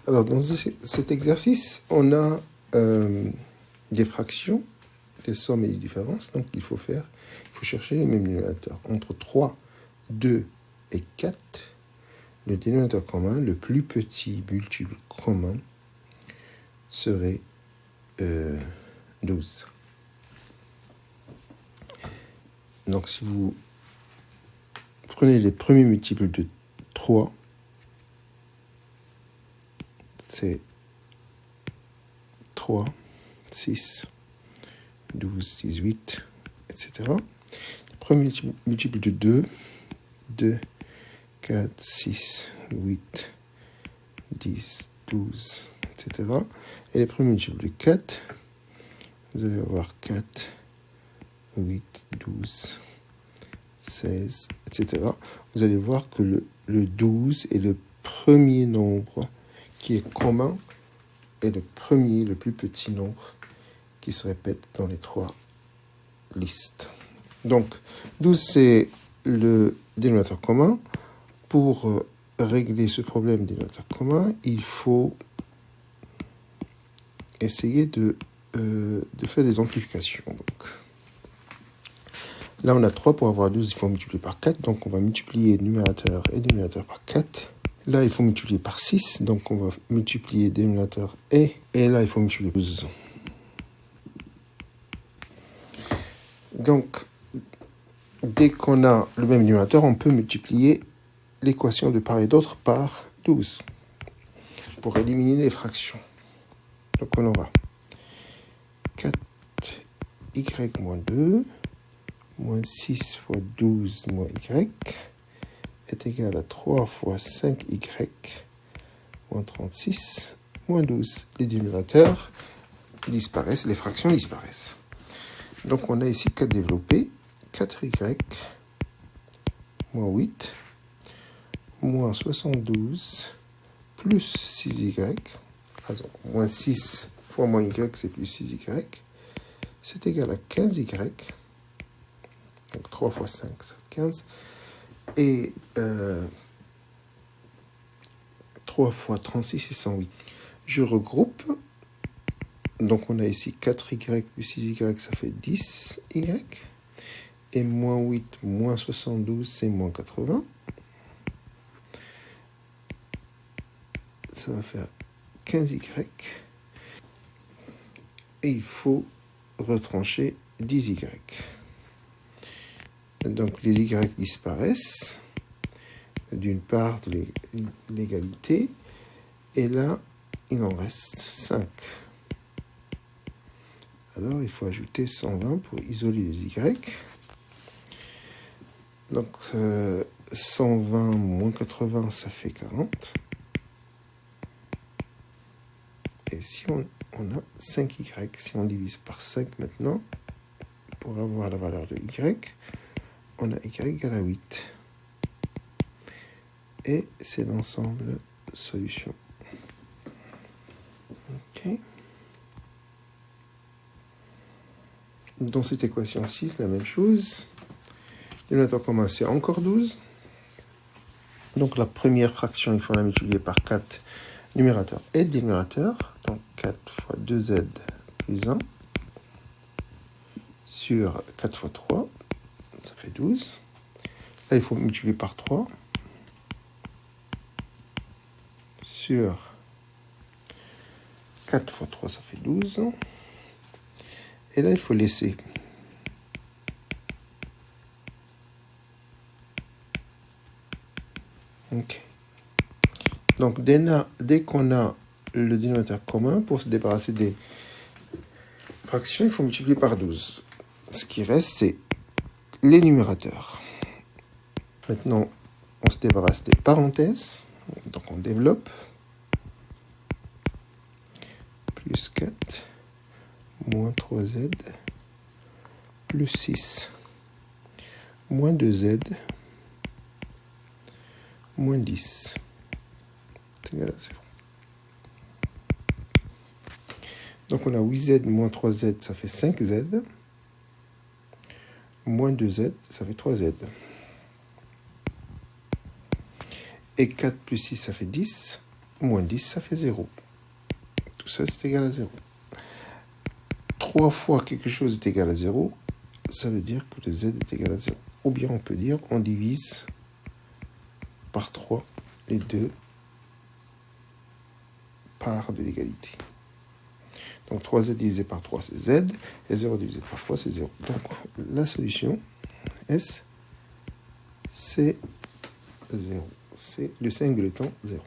Alors, dans cet exercice, on a des fractions, des sommes et des différences. Donc, il faut chercher le même dénominateur. Entre 3, 2 et 4, le dénominateur commun, le plus petit multiple commun, serait 12. Donc, si vous prenez les premiers multiples de 3, c'est 3, 6, 12, 18, etc. Les premiers multiples de 2, 2, 4, 6, 8, 10, 12, etc. Et les premiers multiples de 4, vous allez avoir 4, 8, 12, 16, etc. Vous allez voir que le 12 est le premier nombre qui est commun et le plus petit nombre qui se répète dans les trois listes. Donc, 12, c'est le dénominateur commun. Pour régler ce problème dénominateur commun, il faut essayer de faire des amplifications. Donc, là, on a 3 pour avoir 12, il faut multiplier par 4. Donc, on va multiplier numérateur et dénominateur par 4. Là, il faut multiplier par 6. Donc, on va multiplier dénominateur et là, il faut multiplier par 12. Donc, dès qu'on a le même numérateur, on peut multiplier l'équation de part et d'autre par 12 pour éliminer les fractions. Donc, on aura 4y moins 2 moins 6 fois 12 moins y est égal à 3 fois 5y moins 36 moins 12. Les dénominateurs disparaissent, les fractions disparaissent. Donc, on a ici 4 développés. 4y moins 8 moins 72 plus 6y. Alors, moins 6 fois moins y, c'est plus 6y. C'est égal à 15y. Donc, 3 fois 5, c'est 15. Et 3 fois 36, c'est 108. Je regroupe. Donc, on a ici 4y plus 6y, ça fait 10y. Et moins 8, moins 72, c'est moins 80. Ça va faire 15y. Et il faut retrancher 10y. Donc, les y disparaissent d'une part de l'égalité. Et là, il en reste 5. Alors, il faut ajouter 120 pour isoler les y. Donc, 120 moins 80, ça fait 40. Et si on a 5y, si on divise par 5 maintenant, pour avoir la valeur de y, on a y égale à 8. Et c'est l'ensemble solution. OK. Dans cette équation 6, la même chose. Dénominateur commun, c'est encore 12. Donc, la première fraction, il faut la multiplier par 4, numérateur et dénominateur. Donc, 4 fois 2z plus 1 sur 4 fois 3, ça fait 12. Là, il faut multiplier par 3 sur 4 fois 3, ça fait 12. Et là, il faut laisser. OK. Donc, dès qu'on a le dénominateur commun, pour se débarrasser des fractions, il faut multiplier par 12. Ce qui reste, c'est les numérateurs. Maintenant, on se débarrasse des parenthèses. Donc, on développe. Plus 4, moins 3z, plus 6, moins 2z, moins 10. C'est égal à 0. Donc, on a 8z moins 3z, ça fait 5z. Moins 2z, ça fait 3z. Et 4 plus 6, ça fait 10. moins 10, ça fait 0. Tout ça, c'est égal à 0. 3 fois quelque chose est égal à 0, ça veut dire que le z est égal à 0. Ou bien on peut dire, on divise par 3 les deux parts de l'égalité. Donc 3z divisé par 3, c'est z, et 0 divisé par 3, c'est 0. Donc la solution, S, c'est 0. C'est le singleton 0.